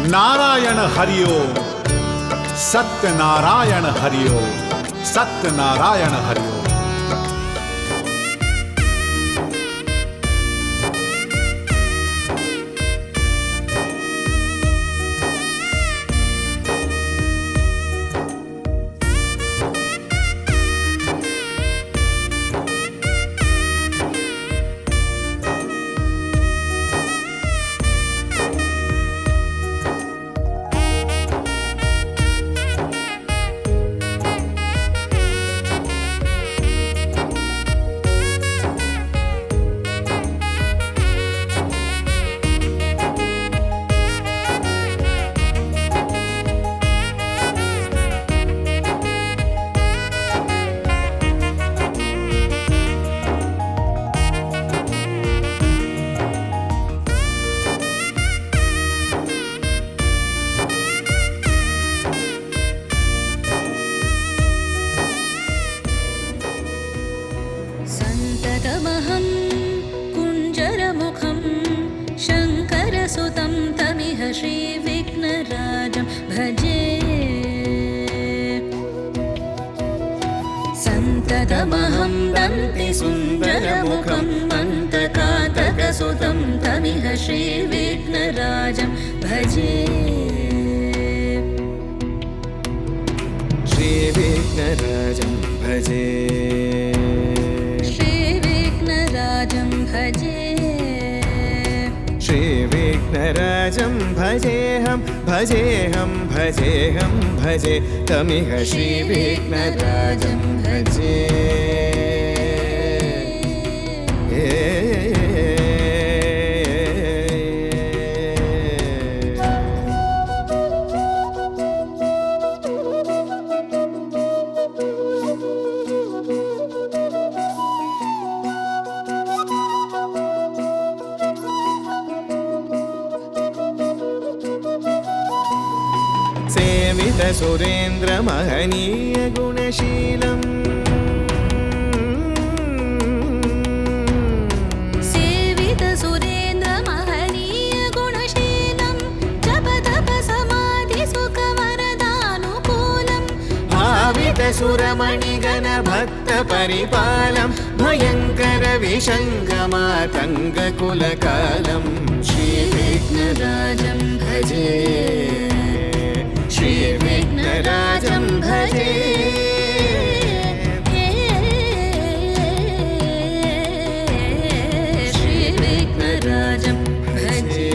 नारायण हरि ओम, सत्यनारायण हरि ओम, सत्यनारायण हरि ओम। संततमहं कुञ्जरमुखं शङ्करसुतं तमिह श्रीविघ्नराजं भजे। संततमहं दन्तिसुन्दरमुखं मन्तकातकसुतं तमिह श्रीविघ्नराजं भजे। श्रीविघ्नराजं भजे, भजे श्रीविघ्नराजं भजेऽहं भजेऽहं भजेऽहं भजे तमिह श्रीविघ्नराजं भजे। सेवित सुरेन्द्र महनीय गुणशीलम्, सेवित सुरेन्द्र महनीय गुणशीलं जप तप समाधि सुख वरदानुकूलम्, भावित सुरमणिगण भक्त परिपालं भयङ्कर विषङ्गमातङ्ग कुलकालं श्रीविघ्नराजं भजे। श्रीविघ्नराजं भजे, श्रीविघ्नराजं भजे।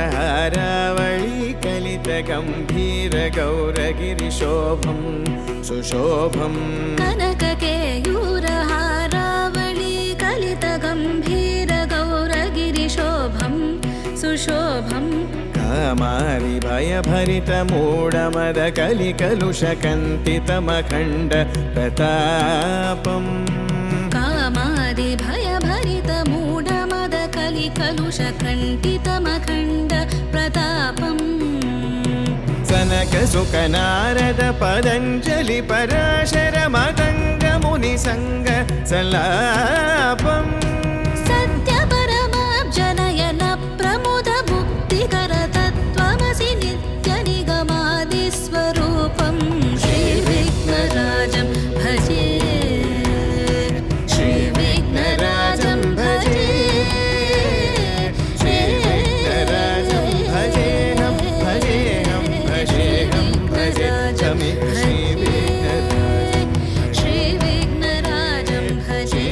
कनककेयूरहारावळी कलितगम्भीरगौरगिरिशोभं सुशोभम्, कनककेयूरहारावळी कलितगम्भीरगौरगिरिशोभं सुशोभम्, कामारि भयभरितमूढमदकलिकलुषकन्तितमखण्ड प्रतापम्, कामादि भयभरितमूढमदकलिकलुषकण्टितमखण्ड प्रतापम्, सनकसुकनारद पतञ्जलि पराशर मतङ्गमुनिसङ्ग सल्लापम्, सत्यपरमाब्जनयन प्रमुद मुक्तिकर तत्त्वमसि नित्यनिगमादिस्वरूपं श्रीविघ्नराजं भजे। श्रीविघ्नराजं भजे, श्रीविघ्नराजं भजेऽहं भजेऽहं भजेऽहं भजे तमिह श्रीविघ्नराजं, श्रीविघ्नराजं भजे,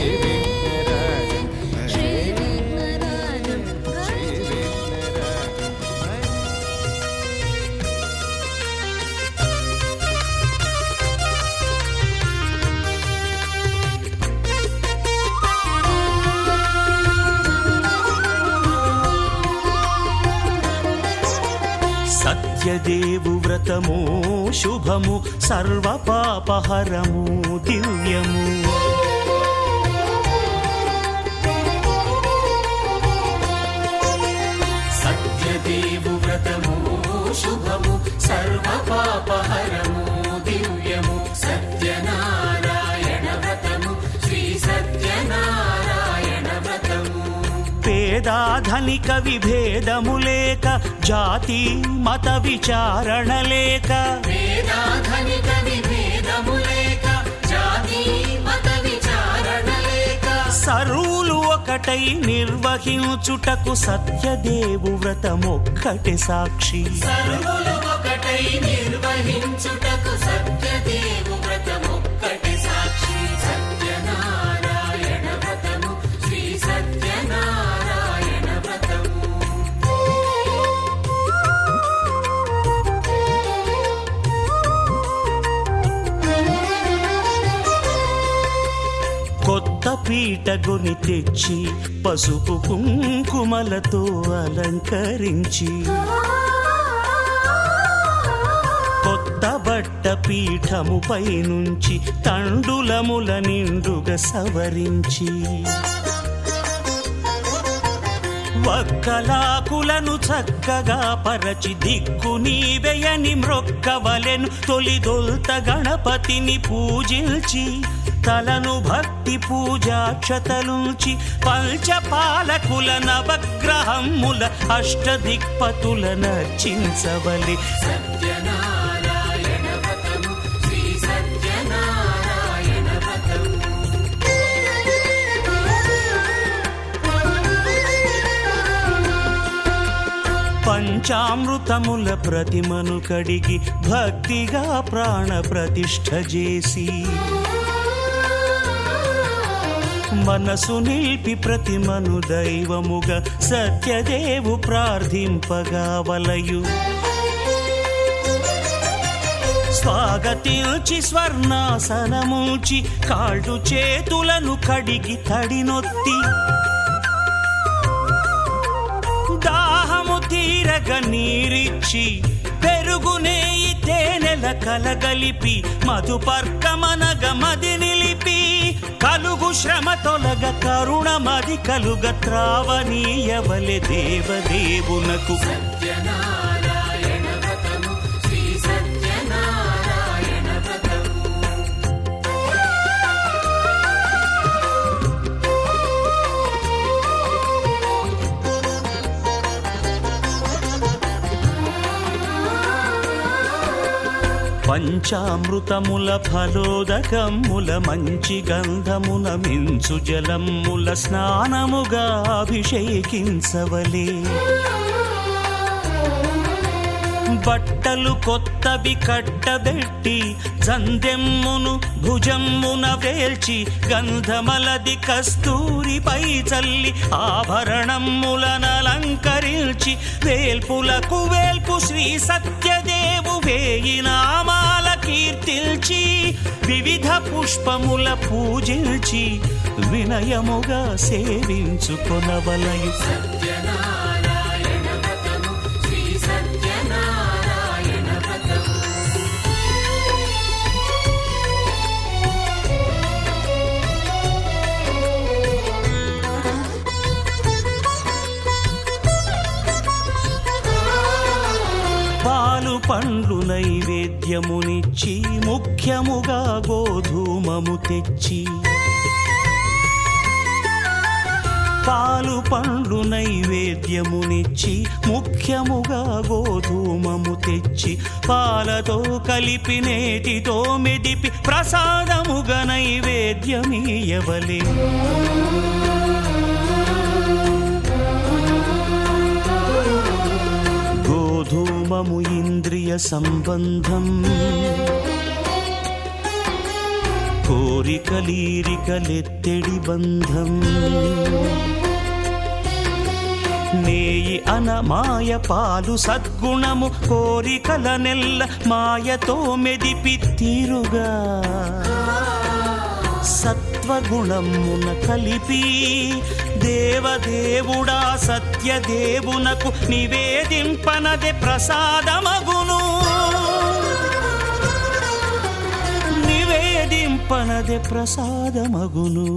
श्रीविघ्नराजं సత్యదేవు వ్రతము శుభము సర్వ పాపహరము దివ్యము పేదాధనిక విభేదము లేక జాతి మత విచారణ లేక వేదాధనిక విభేదము లేక జాతి మత విచారణ లేక సర్వులు ఒకటై నిర్వహించుటకు సత్యదేవు వ్రతమొక్కటి సాక్షి సర్వులు ఒకటై నిర్వహించుటకు సత్యదేవు వ్రతమొక్కటి సాక్షి సత్యనారాయణ వ్రతము శ్రీ సత్యనారాయణ వ్రతము కొత్త పీటగొని తెచ్చి పసుపు కుంకుమలతో అలంకరించి కొత్త బట్ట పీఠముపై నుంచి తండులముల నిండుగా సవరించి వక్కలాకులను చక్కగా పరచి దిక్కు నీవెయని మ్రొక్కవలెను తొలిదొల్త గణపతిని పూజించి తలను భక్తి పూజాక్షతలుంచి పంచపాలకుల నవగ్రహముల అష్టదిక్పతుల నర్చించవలి సత్యనారాయణ వ్రతము శ్రీ సత్యనారాయణ వ్రతము పంచామృతముల ప్రతిమను కడిగి భక్తిగా ప్రాణ ప్రతిష్ఠ చేసి మనసు నిలిపి ప్రతిమను దైవముగా సత్యదేవు ప్రార్థింపగా వలయు స్వాగతించి స్వర్ణాసనముంచి కాళ్ళు చేతులను కడిగి తడినొత్తి దాహము తీరగ నీరిచ్చి పెరుగు నెయ్యి తేనెల కలగలిపి మధుపర్కమనగ మది నిలిపి కలుగు శ్రమ తొలగ కరుణ మది కలుగ త్రావనీయవలె దేవదేవునకు సత్యనారాయణ వ్రతము శ్రీ సత్యనారాయణ వ్రతము పంచామృతముల ఫలోదకముల మంచి గంధమున మించు జలముల స్నానముగా అభిషేకించవలే బట్టలు కొత్తవి కట్టబెట్టి జందెమ్మును భుజమ్మున వేల్చి గంధమలది కస్తూరిపై చల్లి ఆభరణములనలంకరించి వేల్పులకు వేల్పు శ్రీ సత్యదేవు వేయి నామాల కీర్తిల్చి వివిధ పుష్పముల పూజించి వినయముగా సేవించుకొనవలయు సత్యనారాయణ వ్రతము శ్రీ సత్యనారాయణ వ్రతము పాలు పండ్లు నైవేద్యమునిచ్చి ముఖ్యముగా గోధూమము తెచ్చి పాలు పండ్లు నైవేద్యమునిచ్చి ముఖ్యముగా గోధూమము తెచ్చి పాలతో కలిపి నేతితో మెదిపి ప్రసాదముగా నైవేద్యమీయవలే గోధూమము ఇంద్రియ సంబంధం కోరికలీరికలెత్తెడి బంధం నేయి అనమాయ పాలు సద్గుణము కోరికల నెల్ల మాయతో మెదిపి తీరుగా సత్వగుణమున కలిపి దేవదేవుడా సత్యదేవునకు నివేదింపనదే ప్రసాదమగును నివేదింపనదే ప్రసాదమగును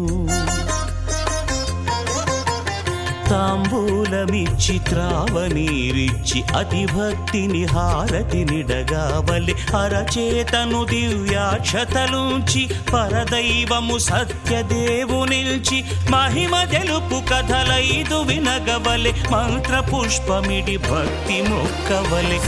తాంబూలమిచ్చి త్రావనీరిచ్చి అతి భక్తిని హారతి నిడగావలి అరచేతను దివ్యాక్షతలుంచి పరదైవము సత్యదేవునిల్చి మహిమ తెలుపు కథలైదు వినగవలె మంత్ర పుష్పమిడి భక్తి మొక్కవలె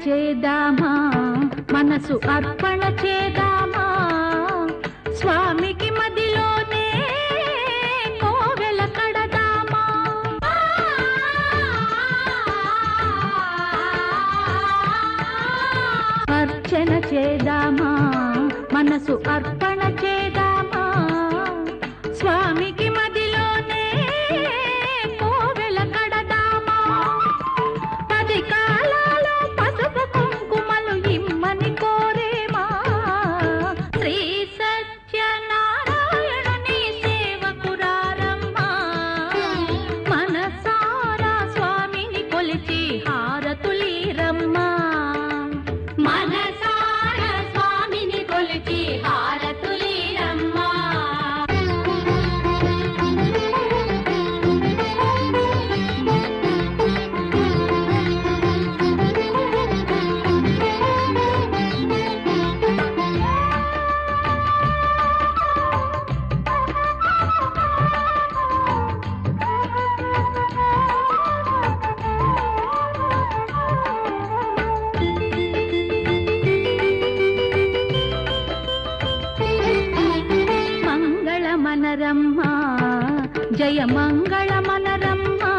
చేదామా మనసు అర్పణ చేదామా స్వామికి మదిలోనే కోవెల కడదామా అర్చన చేదామా మనసు అర్పణ చేదామా స్వామికి మదిలోనే కోవెల కడదామా 10 కాలాలు పసుపు కుంకుమలు ఇమ్మని కోరేమా శ్రీ సత్యనారాయణుని సేవకురారమ్మా మనసారా స్వామిని కొలిచి హారతులీరమ్మా మనసారా స్వామిని కొలిచి హారతులీరమ్మా మంగళమనరమ్మా జయ మంగళమనరమ్మా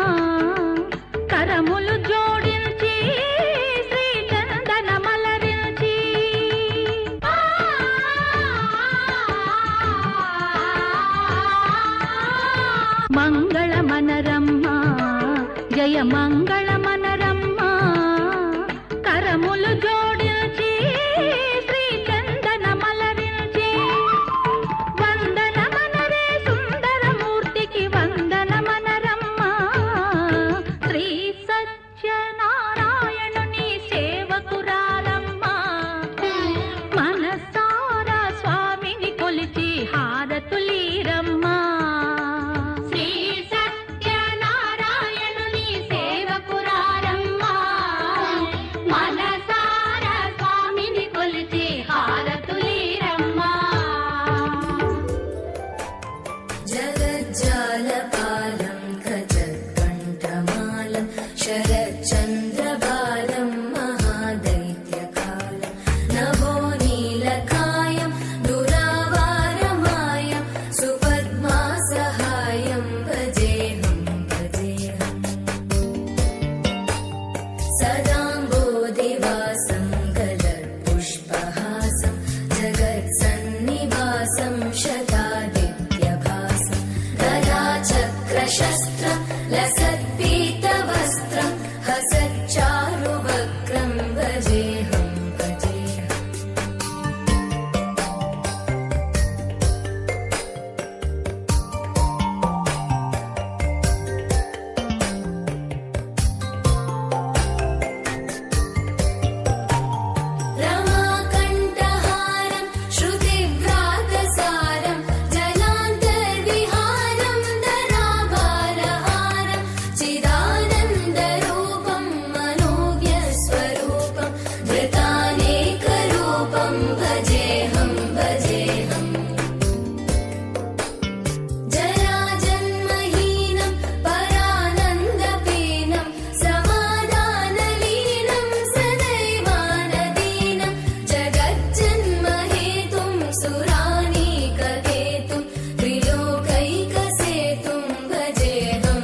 కరములు జోడించి శ్రీ చందన మలరించి మంగళమనరమ్మా జయ మంగళమనరమ్మా కరములు జోడించి శ్రీ చందన మలరించి వందనమనరే సుందరమూర్తికి వందనమనరమ్మా శ్రీ సత్యనారాయణుని సేవకురారమ్మా మనసారా స్వామిని కొలిచి హారతులీరమ్మా శ్రీ సత్యనారాయణుని సేవకురారమ్మా మనసారా స్వామిని కొలిచి హారతులీరమ్మా जगज्जालपालं खचत्कण्ठमालं शरच्चन्द्रबालं महादैत्यकालं नभो नीलकायं दुरावारमायं सुपद्मासहायं भजेऽहं सदाम्बोधिवासं गलत्पुष्पहासं जगत्सन्निवासं शतादित्यभासं गदाचक्रशस्त्रं लसत्पीतवस्त्रं हसच्चारुवक्त्रं भजेऽहं रमाकण्ठहारं श्रुतिव्रातसारं जलान्तर्विहारं धराभारहारं चिदानन्दरूपं मनोव्यस्वरूपं धृतानेकरूपं भजेऽहं जराजन्महीनं परानन्दपीनं समाधानलीनं सदैवानदीनं जगज्जन्महेतुं सुरानीककेतुं त्रिलोकैकसेतुं भजेऽहं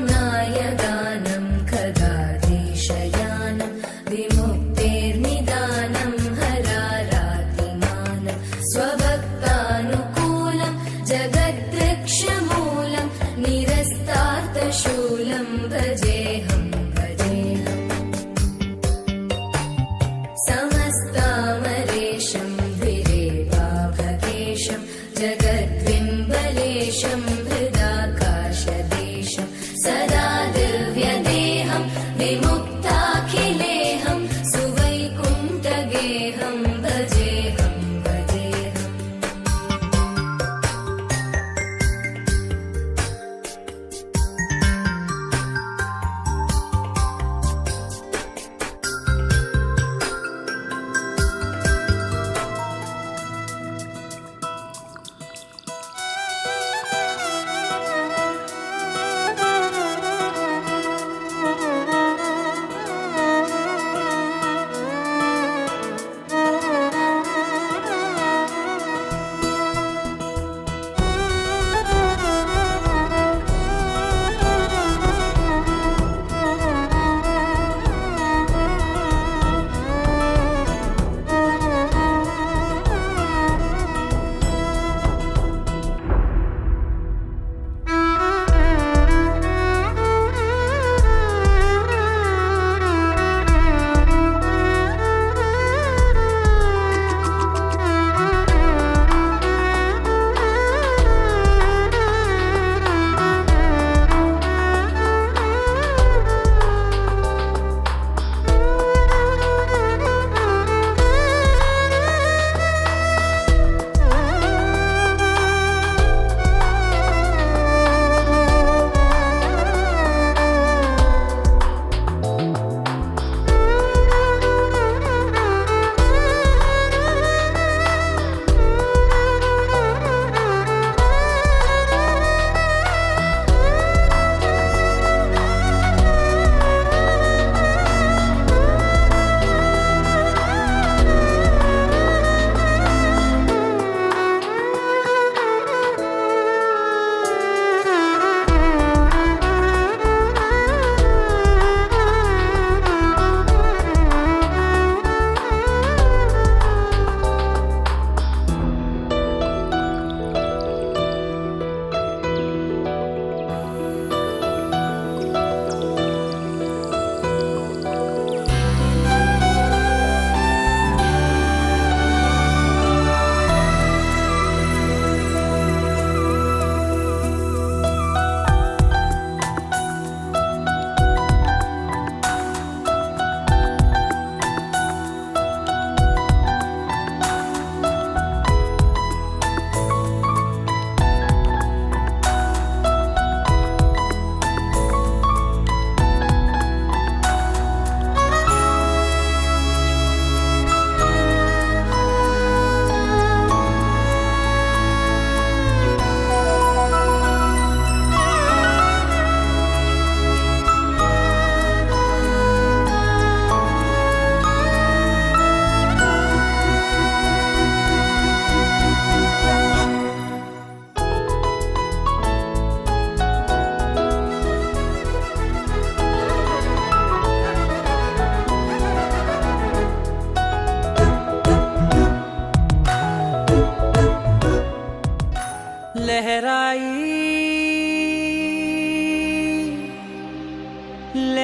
कृताम्नायगानं खगाधीशयानं विमुक्तेर्निदानं हरारातिमानं स्वभक्तानुकूलं जगद्वृक्षमूलं निरस्तार्थशूलं भजेऽहं समस्तामरेशं द्विरेवाभकेशं जगद्विम्बलेशं हृदाकाशदेशं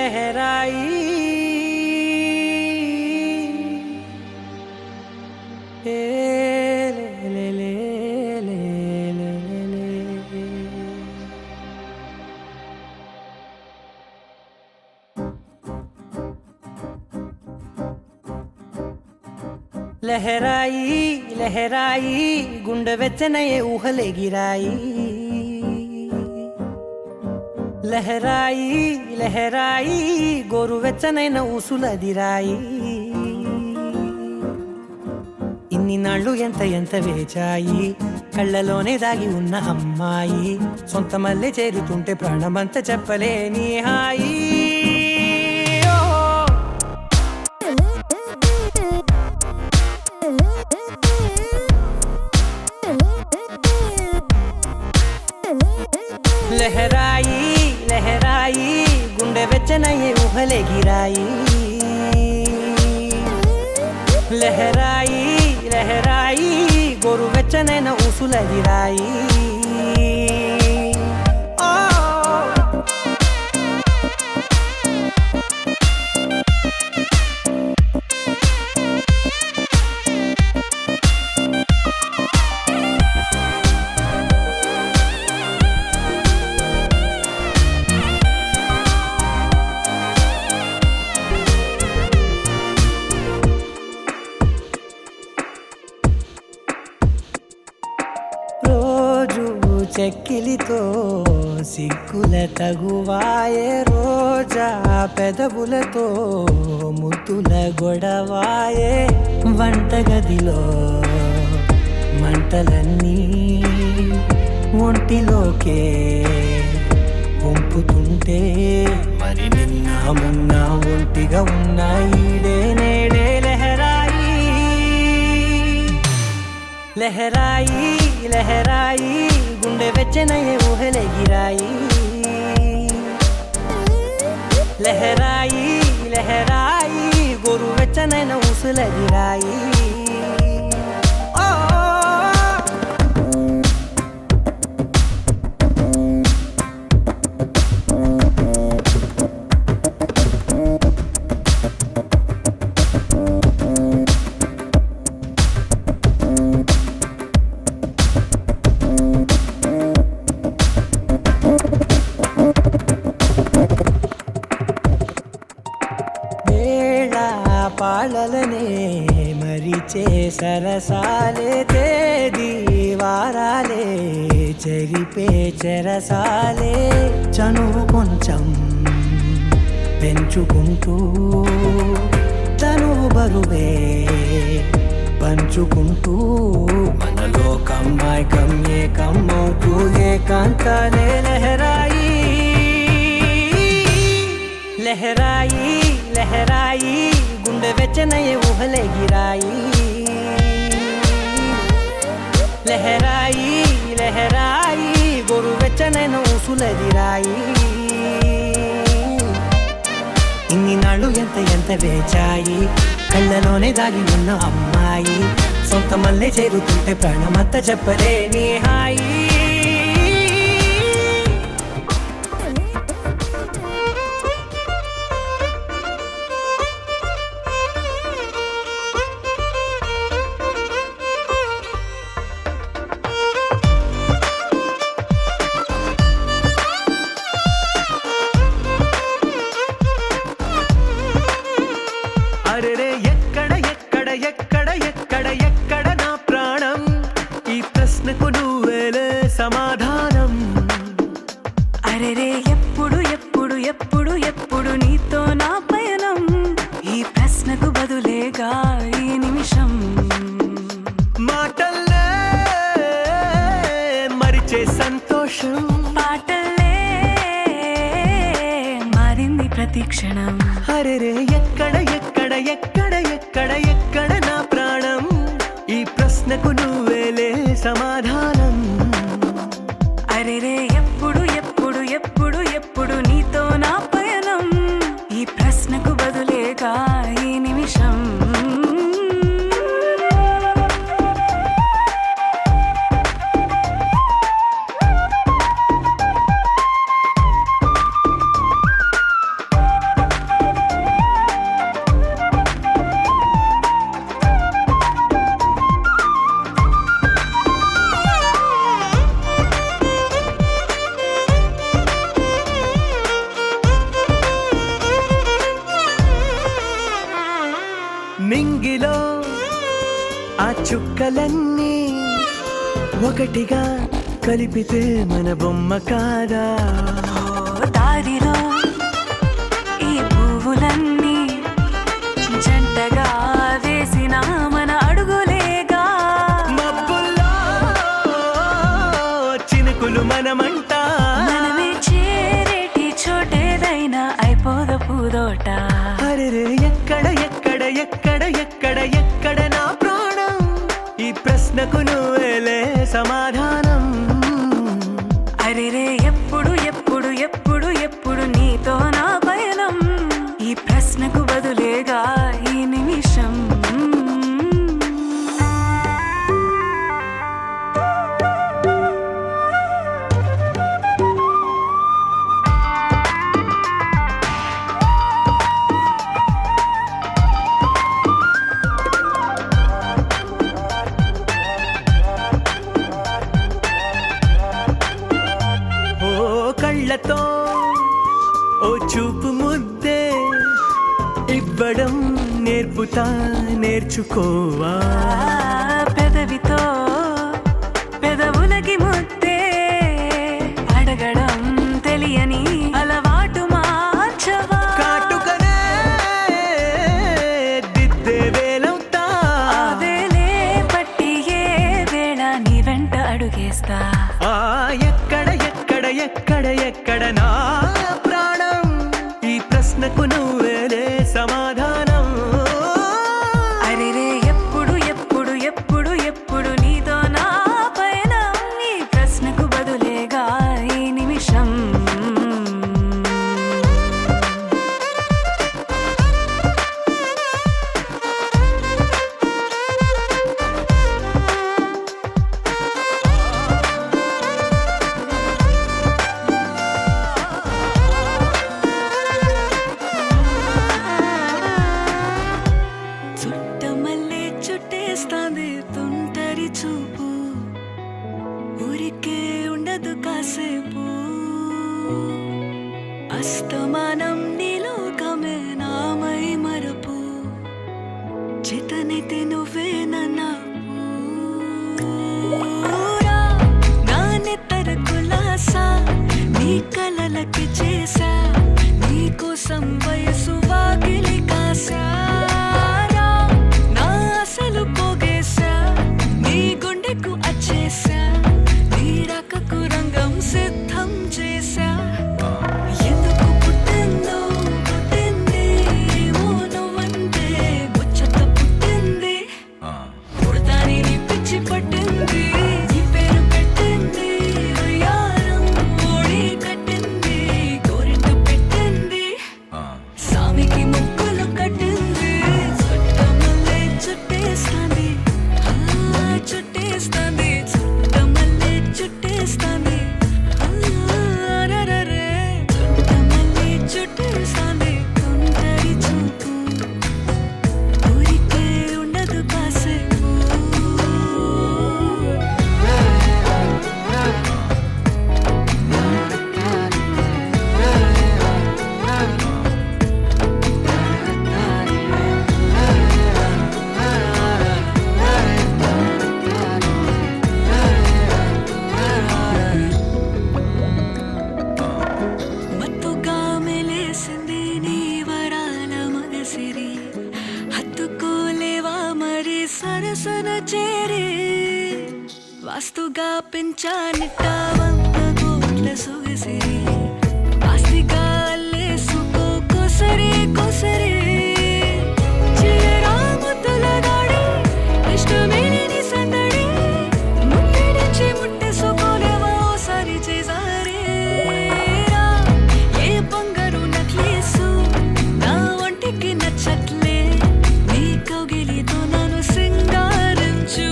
లహరాయి ఏ లే లే లే లే లే. లహరాయి లహరాయి గుండె వెచ్చనయే ఊహలెగిరాయి లహరాయి లహరాయి గోరు వెచ్చనైన ఊసులదిరాయి ఇన్ని నాళ్ళు ఎంత ఎంత వేచాయి కళ్ళలోనే దాగి ఉన్న అమ్మాయి సొంత మల్లె చేరుతుంటే ప్రాణమంతా చెప్పలేని హాయి లహరాయి లహరాయి గుండె వెచ్చనయ్యే ఊహలెగిరాయి లహరాయి లహరాయి గోరు వెచ్చనైన ఊసులదిరాయి చెక్కిలితో సిగ్గుల తగువాయే రోజా పెదవులతో ముద్దుల గొడవాయే వంటగదిలో మంటలన్నీ ఒంటిలోకే వంపుతుంటే మరి నిన్న మొన్న ఒంటిగా ఉన్నాయి నేడే లహరాయి లహరాయి లహరాయి గుండె వెచ్చనయ్యే ఊహలెగిరాయి లహరాయి లహరాయి గోరు వెచ్చనైన ఊసులదిరాయి పాలలనే మరిచే సరసాలే తేదీ వారాలే చెరిపే చెరసాలే చనువు కొంచెం పెంచుకుంటూ తనువు బరువే పంచుకుంటూ మనలో కమ్మాయికం ఏకమవుతూ ఏకాంతాలే లహరాయి లహరాయి లహరాయి గుండె వెచ్చనయ్యే ఊహలెగిరాయి లహరాయి లహరాయి గోరు వెచ్చనైన ఊసులదిరాయి ఇన్ని నాళ్ళు ఎంత ఎంత వేచాయి కళ్ళలోనే దాగి ఉన్న అమ్మాయి సొంత మల్లె చేరుతుంటే ప్రాణమంతా చెప్పలేని హాయి అరెరే ఎక్కడ ఎక్కడ ఎక్కడ ఎక్కడ ఎక్కడ నా ప్రాణం ఈ ప్రశ్నకు నువ్వేలే సమాధానం అరెరే ఎప్పుడు ఎప్పుడు ఎప్పుడు ఎప్పుడు నీతో నా పయనం ఈ ప్రశ్నకు బదులేగా ఈ నిమిషం మాటల్లే మరిచే సంతోషం పాటలే మారింది ప్రతి క్షణం అరెరే ఎక్కడ ఎక్కడ ఎక్కడ ఎక్కడ ఎక్కడ నా ప్రాణం ఈ ప్రశ్నకు నువ్వేలే సమాధానం అరెరే ఎప్పుడు ఎప్పుడు ఎప్పుడు ఎప్పుడు నీతో నా పయనం ఈ ప్రశ్నకు బదులేగా ఈ నిమిషం చుక్కలన్నీ ఒకటిగా కలిపితే మన బొమ్మ కాదా దారిలో ఈ పువ్వులన్నీ జంటగా వేసిన మన అడుగులేగా మబ్బుల్లో చినుకులు మనమంట మనమే చేరేటి చోటేదైనా అయిపోదు పూదోట అరే ఎక్కడ ఎక్కడ ఎక్కడ ఎక్కడ ఎక్కడ నా ప్రాణం ఈ ప్రశ్నకు నువ్వేలే సమాధానం అరెరే ఎప్పుడు ఎప్పుడు ఎప్పుడు ఎప్పుడు నీతో నా పయనం ఈ ప్రశ్నకు బదులేగా ఈ నిమిషం ఓ కళ్ళతో ఓ చూపు ముద్దే ఇవ్వడం నేర్పుతా నేర్చుకోవా పెదవితో పెదవులకి ముద్దే అడగడం తెలియని అలవాటు మార్చవా కాటుకనే దిద్దే వేలవుతా వేలే పట్టి ఏ వేళ నీ వెంట అడుగేస్తా ఆ ఎక్కడ ఎక్కడ ఎక్కడ ఎక్కడ నా ప్రాణం ఈ ప్రశ్నకు నువ్వేలే సమాధానం అరెరే ఎప్పుడు ఎప్పుడు ఎప్పుడు ఎప్పుడు నీతో నా పయనం ఈ ప్రశ్నకు బదులేగా ఈ నిమిషం చుట్టమల్లే చుట్టేస్తాంది తుంటరి చూపు ఊరికే ఉండదు కాసేపు అస్తమానం నీలోకమే నామై మరపు చితనైతే నువ్వే నన్నా నా నెత్తర కులాసా నీ కలలకి చేసా నీ కోసం వయసు వాకిలి కాసారా నా అసలు పోగేశా నీ గుండెకు అచ్చేసా నీ రకకు రంగం సిద్ధం చేశా ఎందుకు పుట్టిందో పుట్టింది ఏమో నువ్వంటే ముచ్చట పుట్టింది పుడతాని నీ పిచ్చి పట్టింది నీ పేరు పెట్టింది వయ్యారం ఓడి కట్టింది గోరింట పెట్టింది సామికి ముక్కులు కట్టింది చుట్టమల్లే చుట్టేస్తాంది చుట్టేస్తాంది చుట్టమల్లే చుట్టేస్తాంది అరెరెరే చుట్టమల్లే చుట్టేస్తాంది తుంటరి చూపు ఊరికే ఉండదు కాసేపు మత్తుగా మెలేసింది నీ వరాల మగసిరి హత్తుకోలేవా మరి సరసన చేరి వాస్తుగా పెంచానిట్ట 100 కోట్ల సొగసిరి ఆస్తిగా అల్లేసుకో కొసరి కొసరి చిలరా ముద్దుల దాడి ఇష్టమేని సందడి ముట్టిడిచి ముట్టేసుకోలేవా ఓసారి చేసారి ఏ బంగారు నక్లీసు నా ఒంటికి నచ్చట్లే నీ కౌగిలితో నన్ను సింగారించురా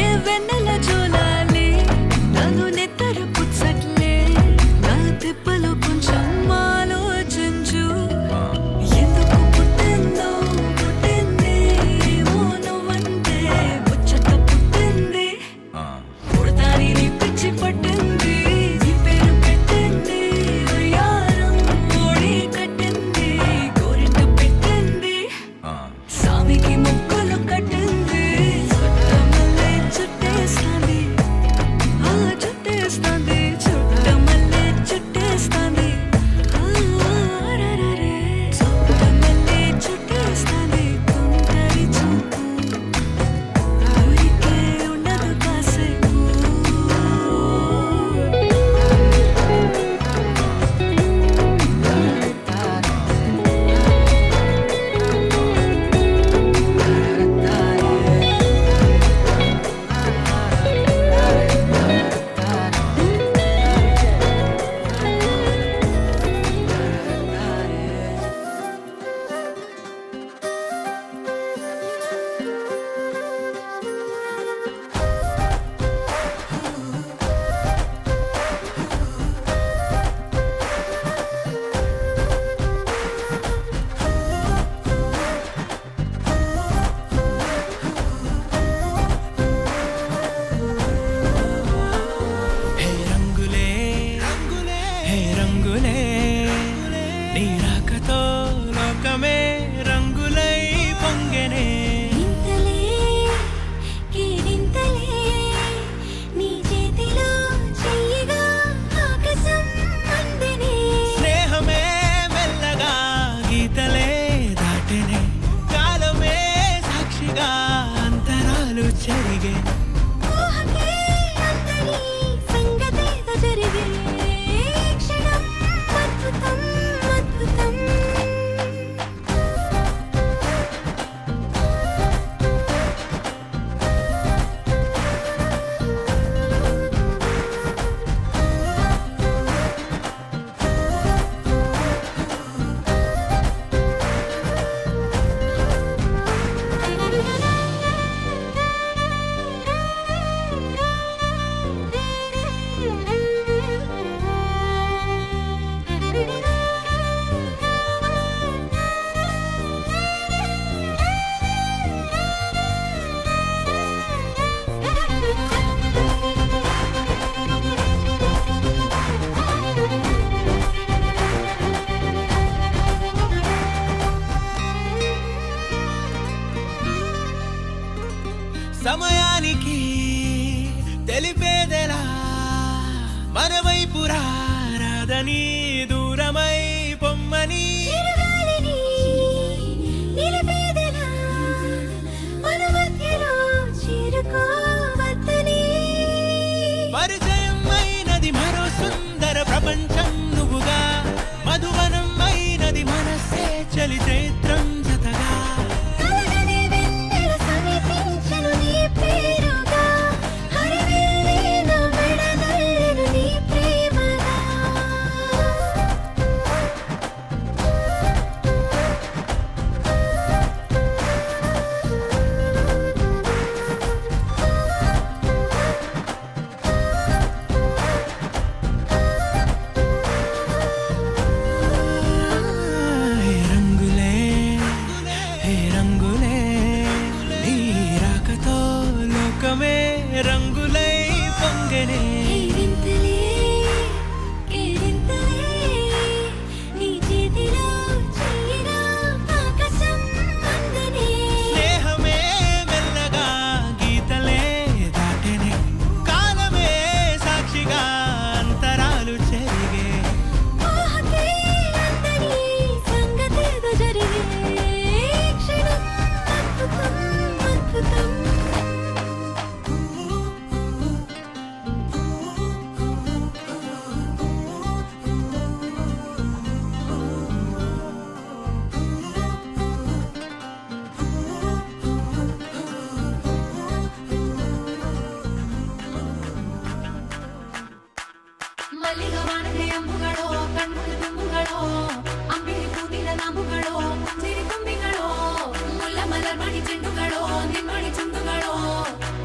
ఏ వెన్నెల జోలాలి హే రంగులే నీ రాకతో లోకమే రంగులై పొంగెనే ఇంతలే కేరింతలే నీ చేతిలో చెయ్యగా ఆకాశం అందెనే స్నేహమే మెల్లగా గీతలే దాటెనే కాలమే సాక్షిగా అంతరాలు చెరిగే ఊహకే అందని సంగతేదో జరిగే క్షణం అద్భుతం అద్భుతం సమయానికి తెలిపేదెలా మన వైపు రాదని దూరమై పొమ్మని చిరుగాలిని నిలిపేదెలా మన మధ్యలో చేరుకోవద్దని పరిచయం అయినది మరో సుందర ప్రపంచం నువ్వుగా మధువనం అయినది మనసే చలి చైత్రం జతగా కలగని వెన్నెల సమీపించను నీ పేరుగా హరివెల్లి నా మెడనల్లను నీ ప్రేమగా హే రంగులే హే రంగులే నీ రాకతో లోకమే రంగులై పొంగెనే కేరింతలే కేరింతలే నీ చేతిలో చెయ్యగా ఆకాశం అందెనే స్నేహమే మెల్లగా గీతలే దాటెనే కాలమే సాక్షిగా అంతరాలు చెరిగే ఊహకే అందని సంగతేదో జరిగే క్షణం అద్భుతం అద్భుతం ಮಲ್ಲಿಗೆ ವಾಣದೆ ಅಂಬುಗಳೋ ಕಣ್ಮುಳಿ ತುಂಬುಗಳೋ ಅಂಬಿಳಿ ಕೂದಿನ ನಾಮುಗಳೋ ಮುಂಜಿರಿ ತುಂಬಿಗಳೋ ಮುಲ್ಲ ಮಲರ್ ಮಣಿ ಚೆಂಡುಗಳೋ ನಿಮ್ಮಣಿ ಚುಂಡುಗಳೋ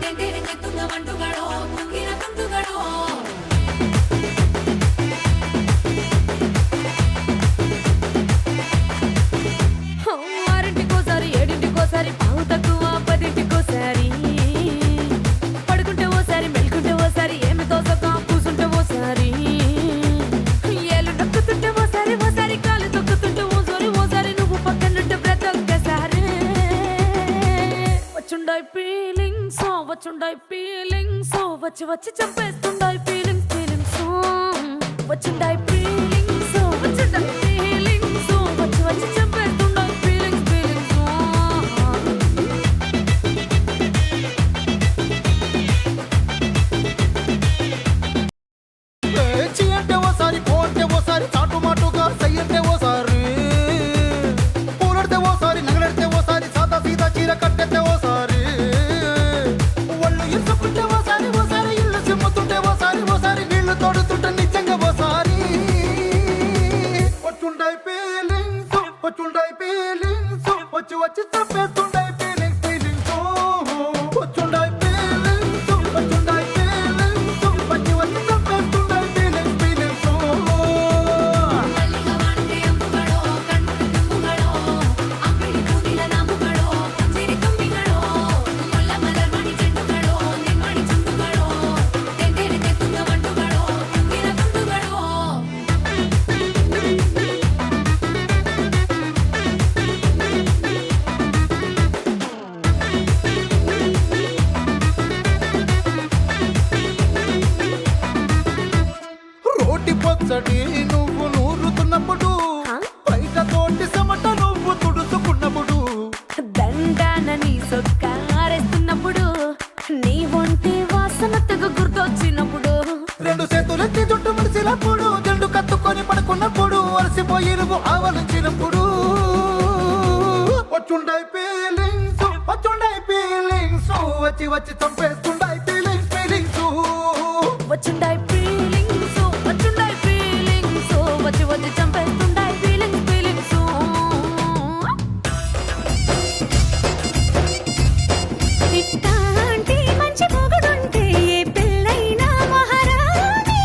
ತೆಂದೇರಿ ತೆತ್ತುಂಗ ಮಂಡುಗಳೋ ಕುಂಗಿನ ತುಂಡುಗಳೋ ఆరింటికోసారి ఏడింటికోసారి పావు తక్కువ పదింటికోసారి పడుకుంటే ఓసారి మెలుకుంటే ఓసారి ఏమి తోసక కూసుంటే ఓసారి ఏళ్ళు నొక్కుతుంటే ఓసారి ఓసారి కాలు తొక్కుతుంటే ఓసారి నువ్వు పక్కనుంటే ప్రతి ఒక్కసారి వచ్చుండాయి ఫీలింగ్స్ వచ్చి వచ్చి చంపేస్తుండాయి ఫీలింగ్స్ వచ్చుండాయి ఫీలింగ్స్ వచ్చి వచ్చి చంపేస్తుండాయి ఫీలింగ్స్ చీ అంటే ఓసారి పో అంటే ఓసారి చాటు మాటుగా సయ్యంటే ఓసారి పూలడితే ఓసారి నగలడితే ఓసారి సాదా సీదా చీర కట్టెతే ఓసారి ఒళ్ళు ఇరుసుకుంటే ఓసారి ఇల్లు సిమ్ముతుంటే ఓసారి నువ్వు నూరుతున్నప్పుడు బయట తోటి చెమట నువ్వు తుడుచుకున్నప్పుడు దండాన నీ సొక్కారేస్తున్నప్పుడు నీ ఒంటి వాసన తెగ గుర్తొచ్చినప్పుడు రెండు చేతులెత్తి చుట్టూ మడిసినప్పుడు జెండు కత్తుకొని పడుకున్నప్పుడు అలసిపోయి నువ్వు ఆవలించినప్పుడు వచ్చుండై ఫీలింగ్స్ వచ్చి వచ్చి చంపేస్తుండై ఫీలింగ్స్ వచ్చుండాయి ఫీలింగ్స్ వచ్చి వచ్చి చంపేస్తుండాయి ఫీలింగ్స్ ఇట్టాంటి మంచి మొగుడుంటే ఏ పెళ్ళైనా మహారాణి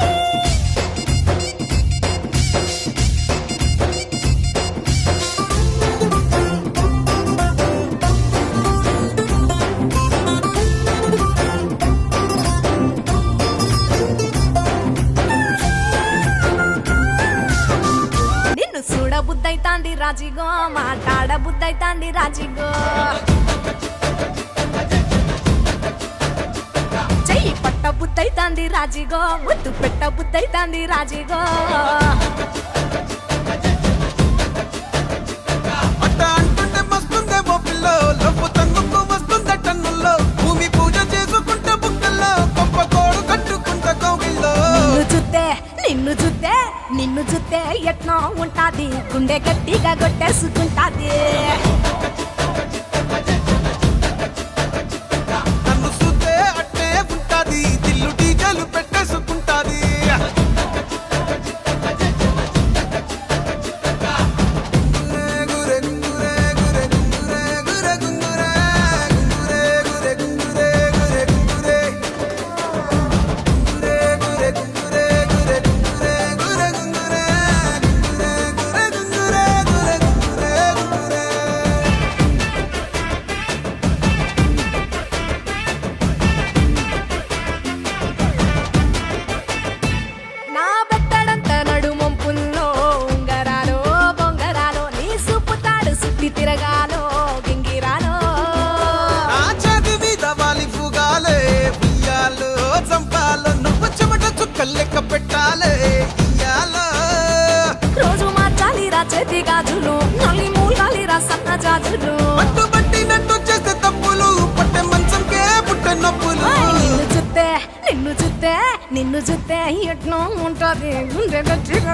నిన్ను చూడ బుద్ధైతాంది రాజిగో మాట్లాడ బుద్ధైతాంది రాజిగో చెయ్యి పట్ట బుద్ధైతాంది రాజిగో ముద్దు పెట్ట బుద్ధైతాంది రాజిగో అట్ట అంటుంటే మస్తుందేమో పిల్లో లవ్వు తంగుకు వస్తుందే టన్నుల్లో భూమి పూజ చేసుకుంటే బుక్కల్లో గొప్ప కోడు కట్టుకుంటే కౌగిల్లో నిన్ను చూస్తే ఎట్నో ఉంటాది గుండె గట్టిగా కొట్టేసుకుంటాది నన్ను చూస్తే అట్టే ఉంటాది దిల్లు డీజలు పెట్టేసుకుంటాది గురే గురే గురే గురే గురే గురే గురే గురే గురే గురే గురే గురే గురే గురే గురే గురే గురే గురే నా బెత్తడంత నడుమొంపుల్లో ఉంగరాలో బొంగరాలో నీ సుప్పుతాడు సుట్టి తిరగాలో గింగిరాలో నా చేతి మీద వాలి ఫుగాలే ఉయ్యాలో చంపాలో నువ్వు చెమట చుక్కలు లెక్క పెట్టాలే ఇయ్యాలో రోజు మార్చాలి రా చేతి గాజులు నల్లి మూలాలి రా సన్న జాజులు పట్టు పట్టినట్టు చేస్తే తప్పులు పట్టే మంచంకే పుట్టే నొప్పులు నిన్ను చూస్తే ఎట్నో ఉంటది గుండె గట్టిగా